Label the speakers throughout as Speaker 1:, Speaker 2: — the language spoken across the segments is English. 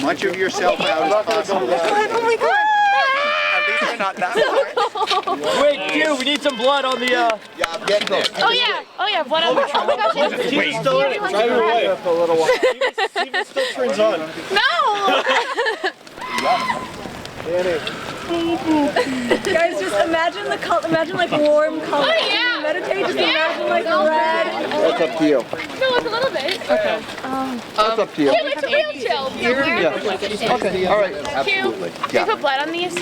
Speaker 1: much of yourself out as possible.
Speaker 2: Oh my God!
Speaker 1: At least we're not that far.
Speaker 3: Wait, Q, we need some blood on the,
Speaker 1: Yeah, I'm getting there.
Speaker 2: Oh yeah, blood on the oh my gosh,
Speaker 4: Wait, still in it. Drive it away. For a little while. See if it still turns on.
Speaker 2: No!
Speaker 5: Guys, just imagine the color, imagine like warm color.
Speaker 2: Oh yeah!
Speaker 5: Meditate, just imagine like red.
Speaker 1: That's up to you.
Speaker 2: No, like a little bit. Okay.
Speaker 1: That's up to you.
Speaker 2: Q, it's a real chill.
Speaker 1: Yeah. Okay, all right.
Speaker 2: Q,
Speaker 1: Absolutely.
Speaker 2: can you put blood on these?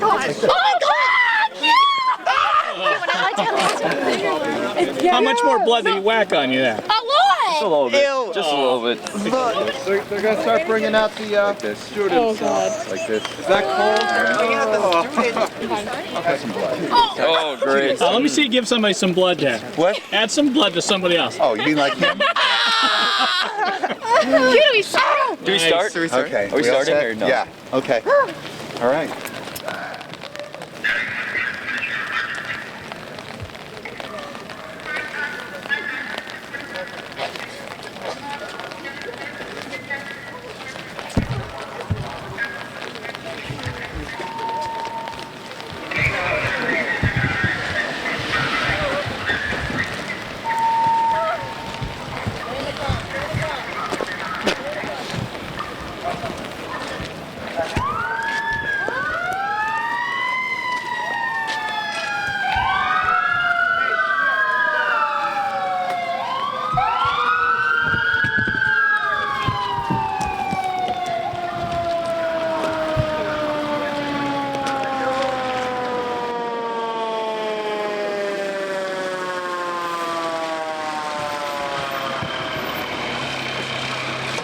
Speaker 2: Oh my God!
Speaker 4: How much more blood did he whack on you there?
Speaker 2: A lot!
Speaker 3: a little bit.
Speaker 1: Ew.
Speaker 3: Just a little bit.
Speaker 1: They're going to start bringing out the students like this. Is that cold?
Speaker 3: Oh, great.
Speaker 4: Let me see you give somebody some blood there.
Speaker 1: What?
Speaker 4: Add some blood to somebody else.
Speaker 1: Oh, you mean like him?
Speaker 2: Q, do we start?
Speaker 3: Do we start?
Speaker 1: Okay.
Speaker 3: Are we
Speaker 1: all
Speaker 3: starting
Speaker 1: set?
Speaker 3: or no?
Speaker 1: Yeah. Okay. All right.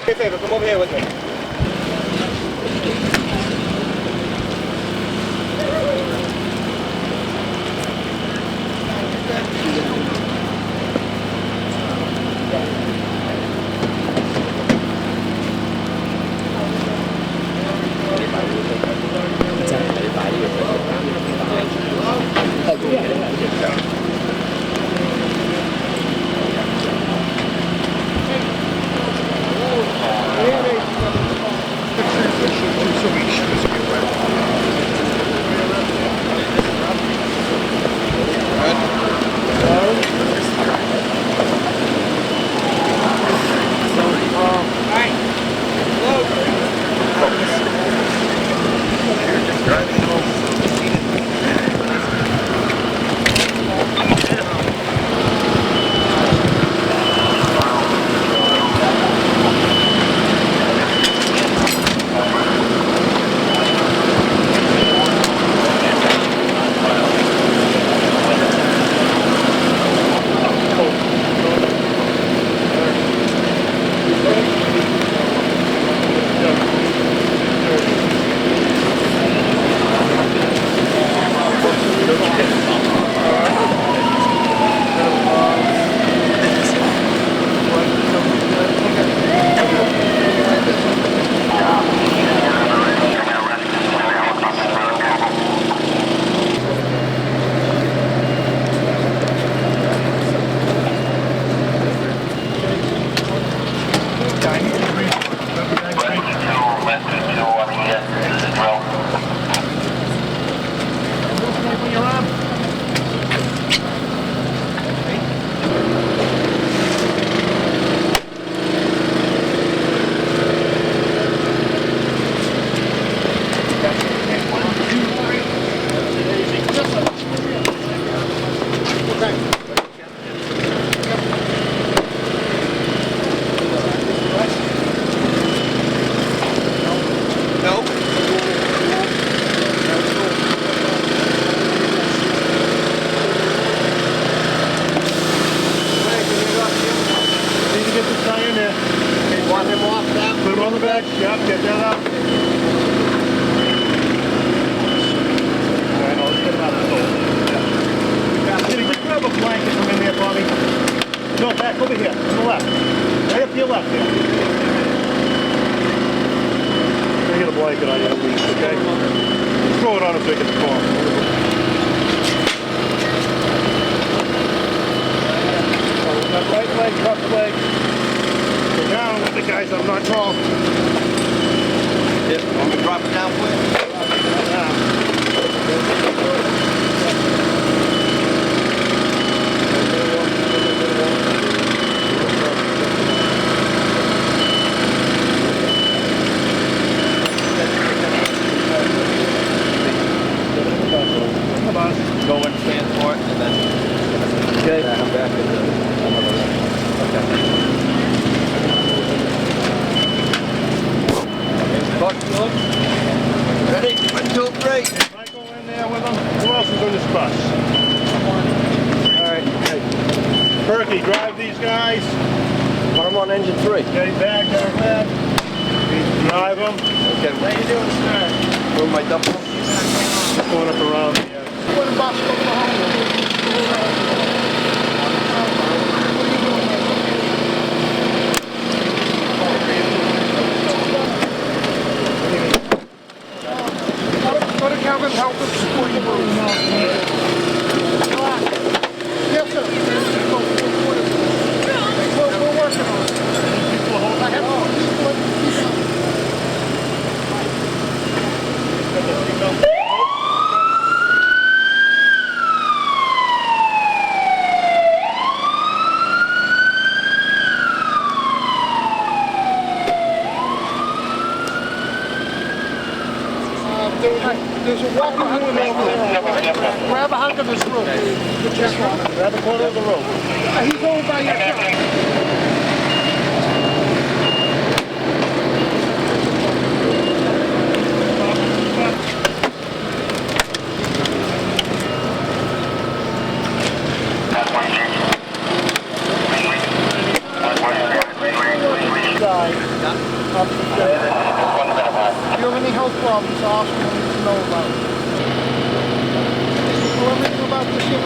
Speaker 4: Do me a favor, come over here with me. No, back over here, on the left. Right up to your left here. I get a blanket on you at least, okay? Throw it on him so he gets the car. That right leg, left leg. Go down with the guys, I'm not tall.
Speaker 1: drop it down for you? Go and stand for it, and then okay. I'm back in the ready? 1, 2, 3.
Speaker 4: Michael in there with them. Who else is on this bus? Alright, okay. Perky, drive these guys.
Speaker 1: I'm on engine 3.
Speaker 4: Okay, back. Drive them.
Speaker 1: Okay. How you doing, sir? Move my double.
Speaker 4: Going up around the edge.
Speaker 1: What about Oklahoma? Go to Calvin, help him support the room. Yes, sir. We're working on it. I have there's a walking room over there. Grab a hunk of this rope.
Speaker 4: Grab the corner of the rope.
Speaker 1: He's over by your side. If you have any health problems, ask me. I need to know about it. Know everything about the ship.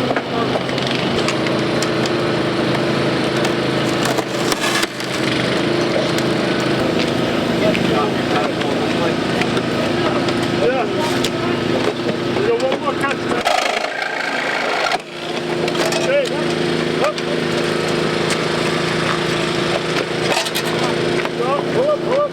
Speaker 4: Yeah. We got one more catch there. Okay. Up. Pull up, pull up.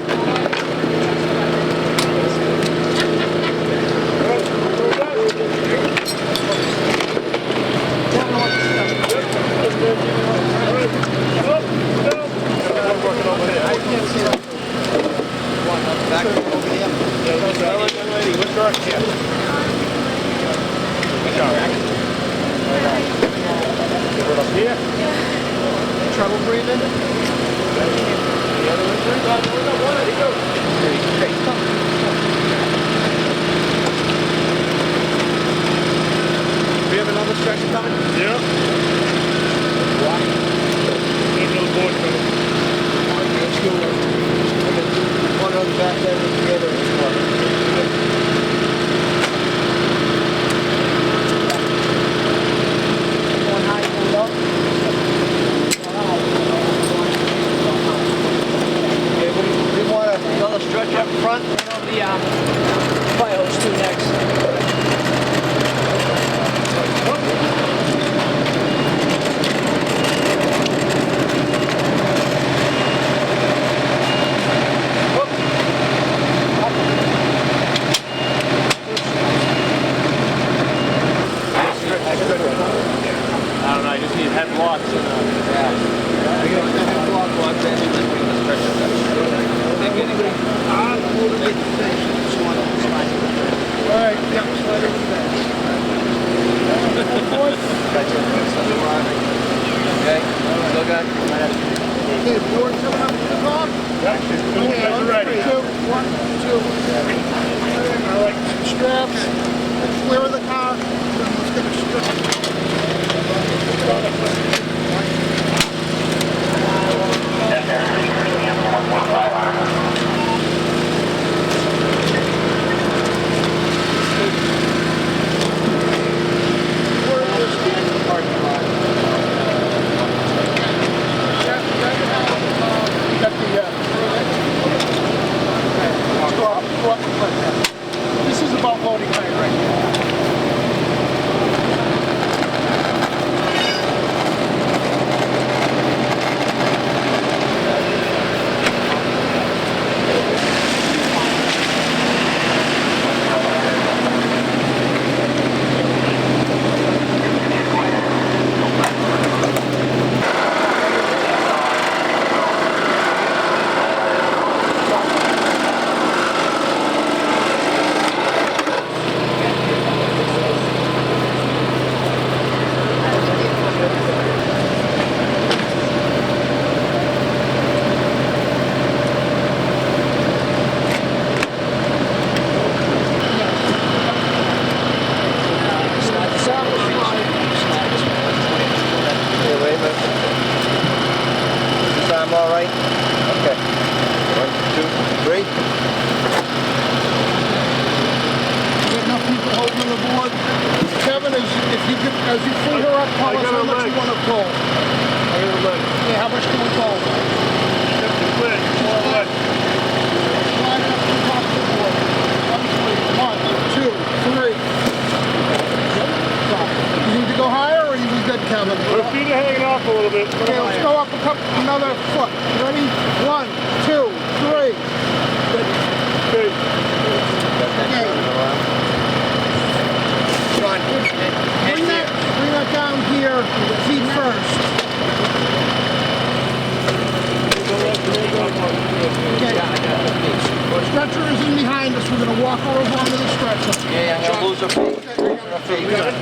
Speaker 1: Trouble breathing? We have another stretch coming?
Speaker 4: Yeah. There's no board coming.
Speaker 1: One on the back end and the other in the front. One high, pulled up. Okay, we want another stretch up front.
Speaker 5: And on the fire hose too next.
Speaker 6: other foot. Ready? 1, 2, 3.
Speaker 4: Okay.
Speaker 6: Okay. Bring that down here, feet first. Okay. Stretcher is in behind us. We're going to walk over onto the stretcher.
Speaker 1: Yeah, I'm gonna lose her feet.
Speaker 6: Okay, you got it.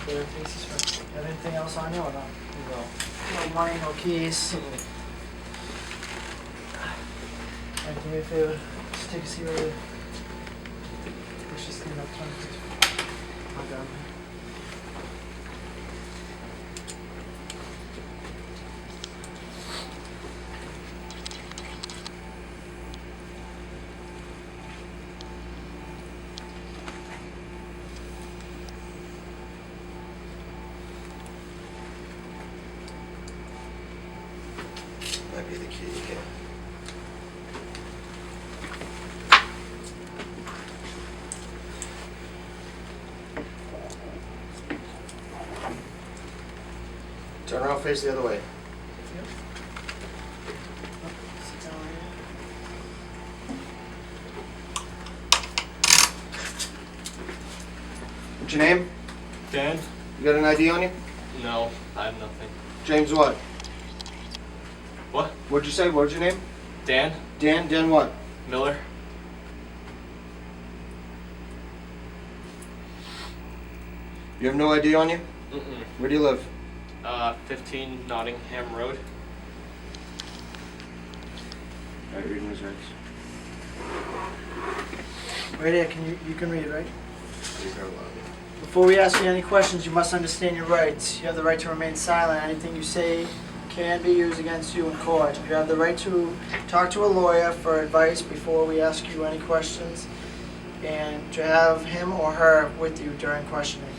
Speaker 7: Have anything else on you or not? No. No money, no keys. Alright, do me a favor. Just take a seat right here. Let's just stand up front, please. I'll grab it.
Speaker 1: Might be the key again. Turn around, face the other way.
Speaker 7: Sit down right here.
Speaker 1: What's your name?
Speaker 3: Dan?
Speaker 1: You got an ID on you?
Speaker 3: No, I have nothing.
Speaker 1: James what?
Speaker 3: What?
Speaker 1: What'd you say? What's your name?
Speaker 3: Dan?
Speaker 1: Dan what?
Speaker 3: Miller?
Speaker 1: You have no ID on you?
Speaker 3: Mm-mm.
Speaker 1: Where do you live?
Speaker 3: 15 Nottingham Road.
Speaker 1: Alright, reading his rights.
Speaker 7: Right here, you can read, right? Before we ask you any questions, you must understand your rights. You have the right to remain silent. Anything you say can be used against you in court. You have the right to talk to a lawyer for advice before we ask you any questions, and to have him or her with you during questioning.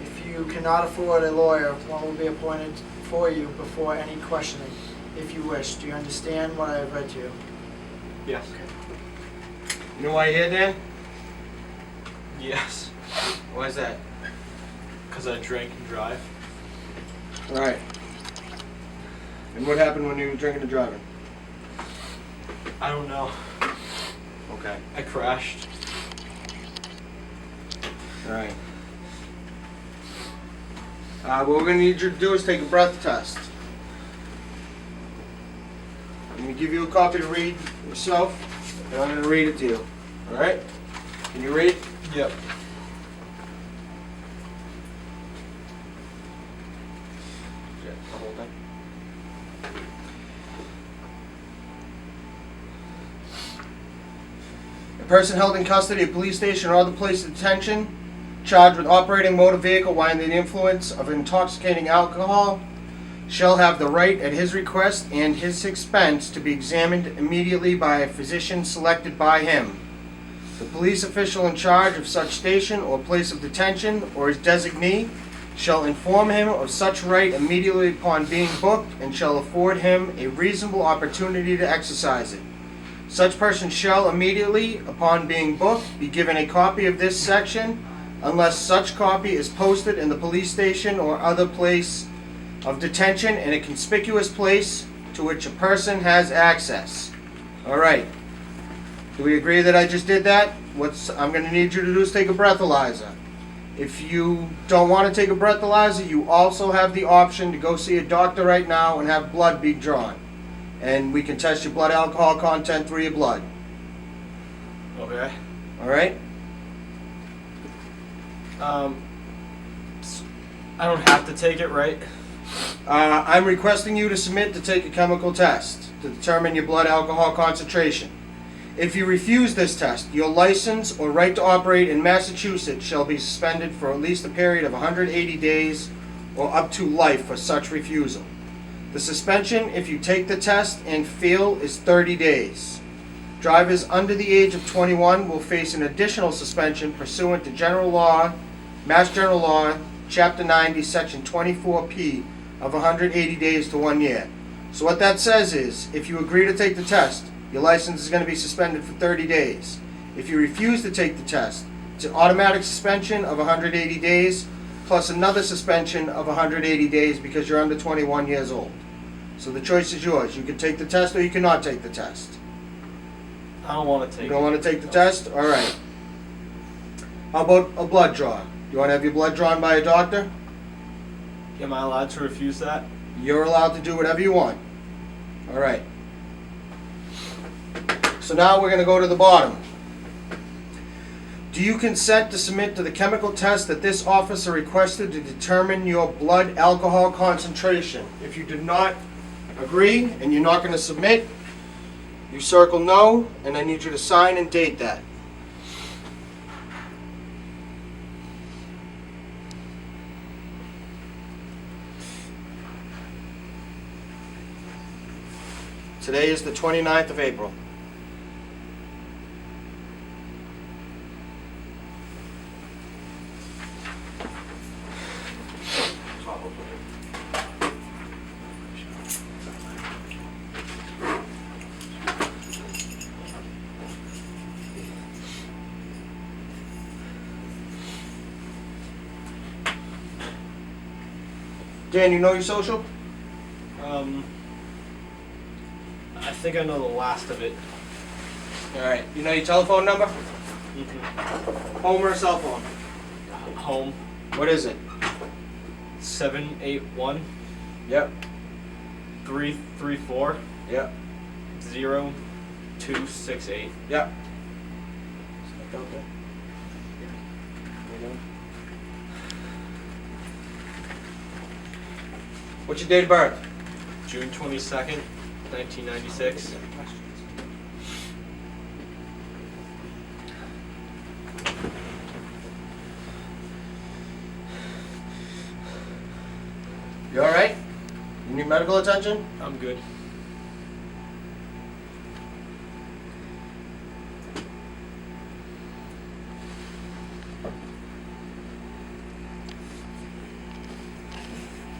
Speaker 7: If you cannot afford a lawyer, one will be appointed for you before any questioning, if you wish. Do you understand what I have read to you?
Speaker 3: Yes.
Speaker 1: You know why you're here, Dan?
Speaker 3: Yes.
Speaker 1: Why is that?
Speaker 3: Because I drink and drive.
Speaker 1: Alright. And what happened when you were drinking and driving?
Speaker 3: I don't know.
Speaker 1: Okay.
Speaker 3: I crashed.
Speaker 1: Alright. What we're going to need you to do is take a breath test. I'm going to give you a copy to read yourself, and I'm going to read it to you. Alright? Can you read?
Speaker 3: Yep.
Speaker 1: Yeah, the whole thing. A person held in custody at a police station or other place of detention, charged with operating motor vehicle while under the influence of intoxicating alcohol, shall have the right at his request and his expense to be examined immediately by a physician selected by him. The police official in charge of such station or place of detention or his designee shall inform him of such right immediately upon being booked and shall afford him a reasonable opportunity to exercise it. Such person shall immediately upon being booked be given a copy of this section unless such copy is posted in the police station or other place of detention in a conspicuous place to which a person has access. All right. Do we agree that I just did that? I'm going to need you to do is take a breathalyzer. If you don't want to take a breathalyzer, you also have the option to go see a doctor right now and have blood be drawn. And we can test your blood alcohol content through your blood.
Speaker 3: Okay.
Speaker 1: All right?
Speaker 3: I don't have to take it, right?
Speaker 1: I'm requesting you to submit to take a chemical test to determine your blood alcohol concentration. If you refuse this test, your license or right to operate in Massachusetts shall be suspended for at least a period of 180 days or up to life for such refusal. The suspension, if you take the test and fail, is 30 days. Drivers under the age of 21 will face an additional suspension pursuant to General Law, Mass General Law, Chapter 90, Section 24P of 180 days to 1 year. So what that says is, if you agree to take the test, your license is going to be suspended for 30 days. If you refuse to take the test, it's an automatic suspension of 180 days, plus another suspension of 180 days because you're under 21 years old. So the choice is yours. You can take the test or you cannot take the test.
Speaker 3: I don't want to take
Speaker 1: You
Speaker 3: it.
Speaker 1: don't want to take the test? All right. How about a blood draw? You want to have your blood drawn by a doctor?
Speaker 3: Am I allowed to refuse that?
Speaker 1: You're allowed to do whatever you want. All right. So now we're going to go to the bottom. Do you consent to submit to the chemical test that this officer requested to determine your blood alcohol concentration? If you do not agree and you're not going to submit, you circle no, and I need you to sign and date that. Today is the 29th of April. Dan, you know your social?
Speaker 3: I think I know the last of it.
Speaker 1: All right. You know your telephone number?
Speaker 3: Mm-hmm.
Speaker 1: Home or cell phone?
Speaker 3: Home
Speaker 1: What is it?
Speaker 3: 781
Speaker 1: Yep.
Speaker 3: 334
Speaker 1: Yep.
Speaker 3: 0268.
Speaker 1: Yep. What's your date of birth?
Speaker 3: June 22nd, 1996.
Speaker 1: You all right? You need medical attention?
Speaker 3: I'm good.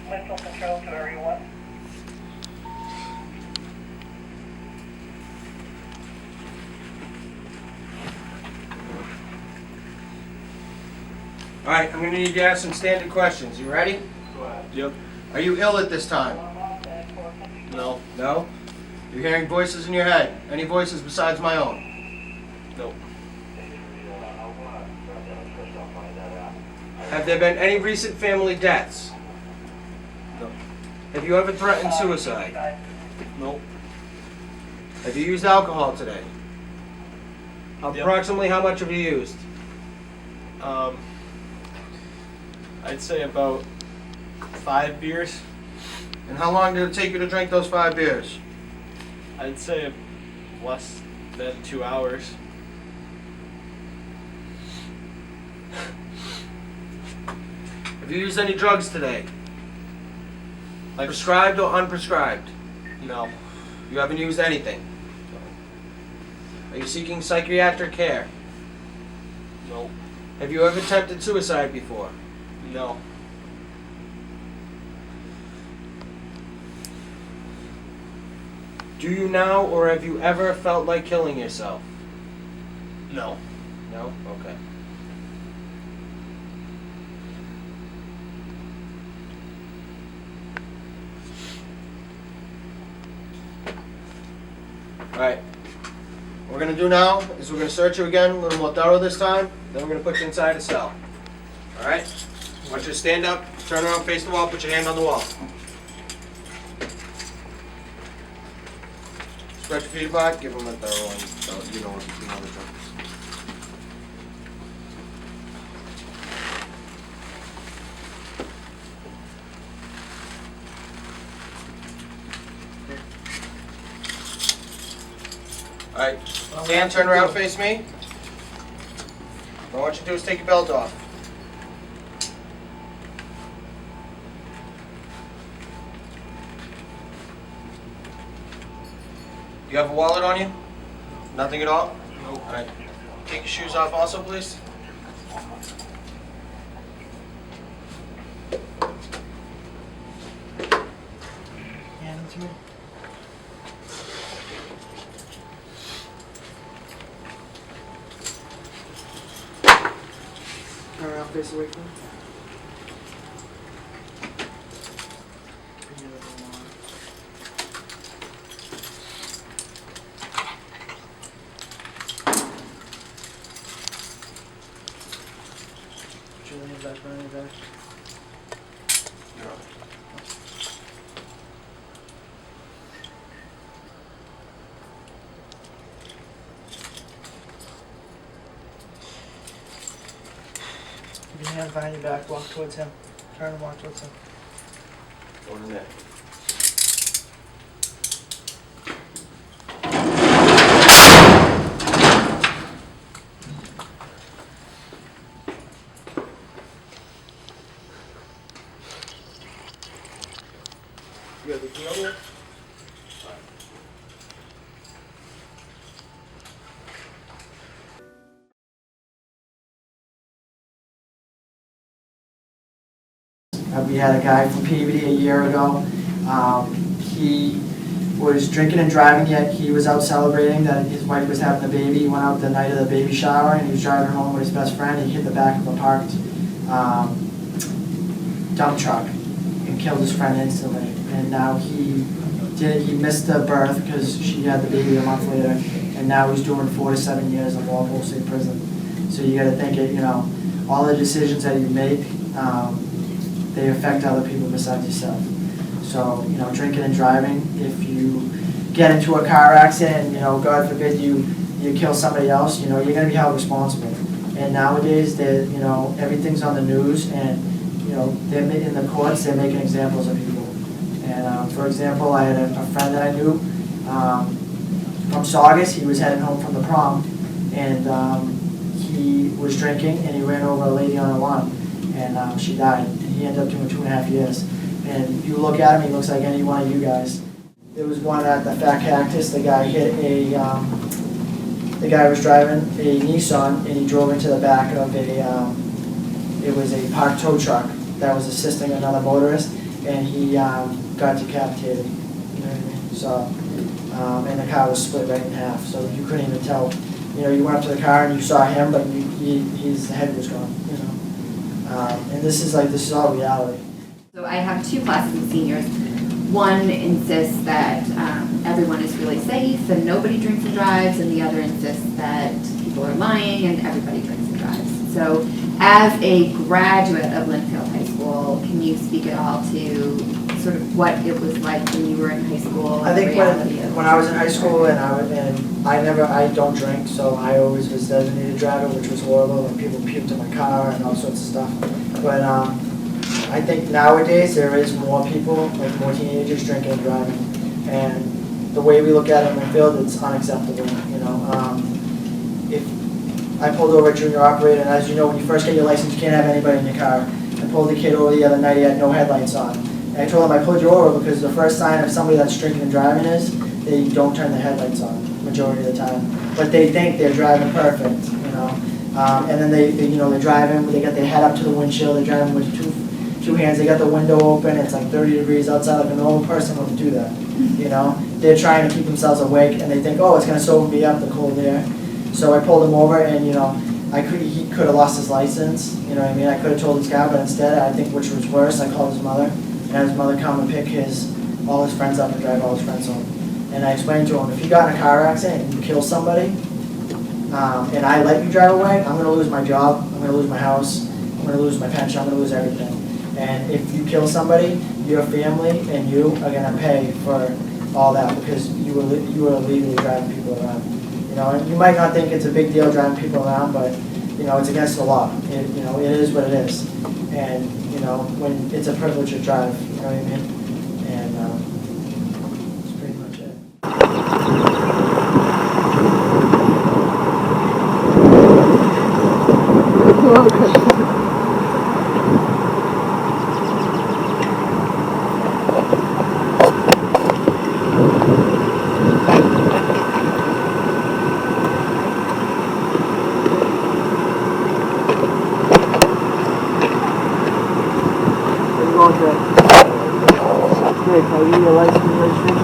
Speaker 8: Mental control to everyone.
Speaker 1: All right, I'm going to need you to ask some standard questions. You ready?
Speaker 3: Yep.
Speaker 1: Are you ill at this time?
Speaker 3: No.
Speaker 1: No? You're hearing voices in your head. Any voices besides my own?
Speaker 3: Nope.
Speaker 1: Have there been any recent family deaths?
Speaker 3: No.
Speaker 1: Have you ever threatened suicide?
Speaker 3: Nope.
Speaker 1: Have you used alcohol today?
Speaker 3: Yep.
Speaker 1: Approximately how much have you used?
Speaker 3: I'd say about 5 beers.
Speaker 1: And how long did it take you to drink those 5 beers?
Speaker 3: I'd say less than 2 hours.
Speaker 1: Have you used any drugs today?
Speaker 3: Like
Speaker 1: Prescribed or unprescribed?
Speaker 3: no.
Speaker 1: You haven't used anything? Are you seeking psychiatric care?
Speaker 3: Nope.
Speaker 1: Have you ever attempted suicide before?
Speaker 3: No.
Speaker 1: Do you now or have you ever felt like killing yourself?
Speaker 3: No.
Speaker 1: No? Okay. Alright. What we're going to do now is we're going to search you again a little more thorough this time. Then we're going to put you inside a cell. All right? I want you to stand up, turn around, face the wall, put your hand on the wall. Spread your feet apart, give them a thorough one. So you know the drill. All right, Dan, turn around, face me. What I want you to do is take your belt off. Do you have a wallet on you? Nothing at all? Nope. All right. Take your shoes off also, please.
Speaker 7: Hand them to me. Turn around, face away from me. Bring your little arm. Put your hands back behind your back. Keep your hands behind your back, walk towards him. Turn and walk towards him.
Speaker 1: Go in there. You got the key over there?
Speaker 7: We had a guy from Peabody a year ago. He was drinking and driving, yet he was out celebrating that his wife was having a baby. He went out the night of the baby shower and he was driving home with his best friend. He hit the back of a parked dump truck and killed his friend instantly. And now he missed the birth because she had the baby a month later, and now he's doing 4 to 7 years in Walpole State Prison. So you got to think it, all the decisions that you make, they affect other people besides yourself. So, drinking and driving, if you get into a car accident and, God forbid you kill somebody else, you're going to be held responsible. And nowadays, everything's on the news, and, they're in the courts, they're making examples of people. And, for example, I had a friend that I knew from Saugus. He was heading home from the prom, and he was drinking, and he ran over a lady on a lawn, and she died. He ended up doing 2.5 years. And you look at him, he looks like any one of you guys. There was one at the Fat Cactus. The guy hit the guy was driving a Nissan, and he drove into the back of it was a parked tow truck that was assisting another motorist, and he got decapitated. You know what I mean? So, and the car was split right in half, so you couldn't even tell. You went up to the car and you saw him, but his head was gone. And this is all reality.
Speaker 9: So I have 2 classes of seniors. One insists that everyone is really safe and nobody drinks and drives, and the other insists that people are lying and everybody drinks and drives. So as a graduate of Linfield High School, can you speak at all to sort of what it was like when you were in high school?
Speaker 7: I think when I was in high school and I don't drink, so I always was designated driver, which was horrible, and people puked in my car and all sorts of stuff. But I think nowadays there is more people, like more teenagers drinking and driving, and the way we look at it in the field, it's unacceptable. If I pulled over a junior operator, and as you know, when you first get your license, you can't have anybody in your car. I pulled the kid over the other night, he had no headlights on. And I told him I pulled you over because the first sign of somebody that's drinking and driving is they don't turn their headlights on, majority of the time. But they think they're driving perfect, and then they're driving, they got their head up to the windshield, they're driving with two hands, they got the window open, it's like 30 degrees outside, like a normal person wouldn't do that, They're trying to keep themselves awake, and they think, oh, it's going to sober me up, the cold air. So I pulled him over, and, he could have lost his license, I could have told this guy, but instead, I think which was worse, I called his mother, and had his mother come and pick all his friends up and drive all his friends home. And I explained to him, if you got in a car accident and you kill somebody, and I let you drive away, I'm going to lose my job, I'm going to lose my house, I'm gonna lose my pension, I'm gonna lose everything. And if you kill somebody, your family and you are gonna pay for all that because you were illegally driving people around. You know, and you might not think it's a big deal driving people around, but you know, it's against the law. It is what it is. And you know, when it's a privilege to drive, you know what I mean? And that's pretty much it. Great, can I read your license and registration?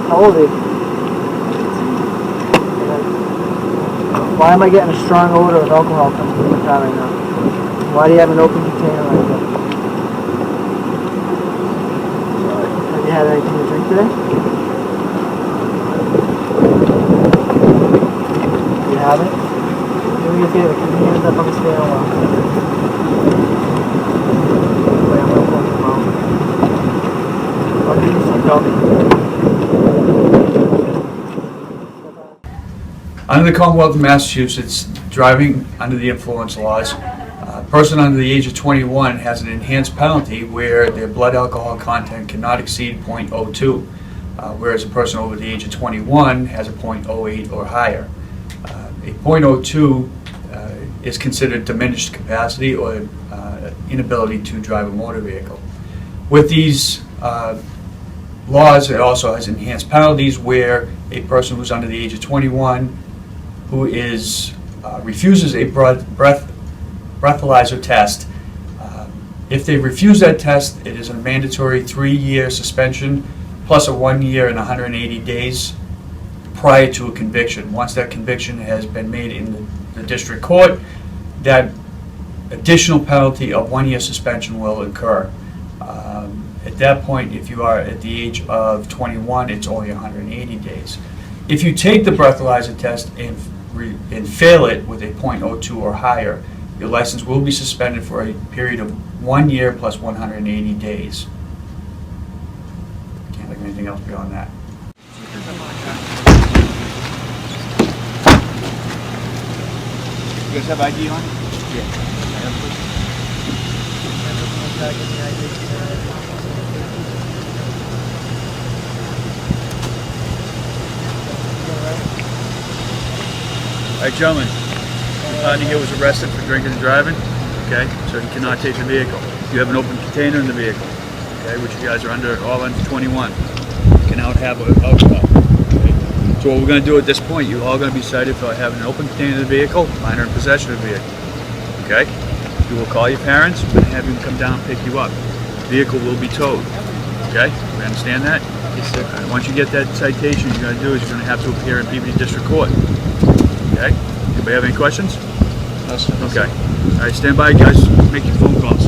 Speaker 7: How old are you? Why am I getting a strong odor of alcohol coming from the car right now? Why do you have an open container like that? Have you had anything to drink today? You haven't? Do me a favor, can you hand up on the scale? Wait, I'm gonna pull them out. I'll give you some coffee.
Speaker 10: Under the Commonwealth of Massachusetts, driving under the influence laws, a person under the age of 21 has an enhanced penalty where their blood alcohol content cannot exceed 0.02, whereas a person over the age of 21 has a 0.08 or higher. A 0.02 is considered diminished capacity or inability to drive a motor vehicle. With these laws, it also has enhanced penalties where a person who's under the age of 21 who refuses a breathalyzer test. If they refuse that test, it is a mandatory 3-year suspension plus a 1 year and 180 days prior to a conviction. Once that conviction has been made in the district court, that additional penalty of 1 year suspension will incur. At that point, if you are at the age of 21, it's only 180 days. If you take the breathalyzer test and fail it with a 0.02 or higher, your license will be suspended for a period of 1 year plus 180 days. Can't think of anything else beyond that. You guys have ID on? Yeah. All right, gentlemen, your partner here was arrested for drinking and driving, okay? So he cannot take the vehicle. You have an open container in the vehicle, okay, which you guys are all under 21. You cannot have alcohol, okay? So what we're going to do at this point, you're all going to be cited for having an open container in the vehicle, minor in possession of the vehicle, okay? You will call your parents and have them come down and pick you up. The vehicle will be towed, okay? We understand that? Yes, sir. And once you get that citation, what you're going to do is you're going to have to appear in Peabody District Court. Okay? Anybody have any questions?
Speaker 3: No, sir.
Speaker 10: Okay. All right, stand by, guys. Make your phone calls.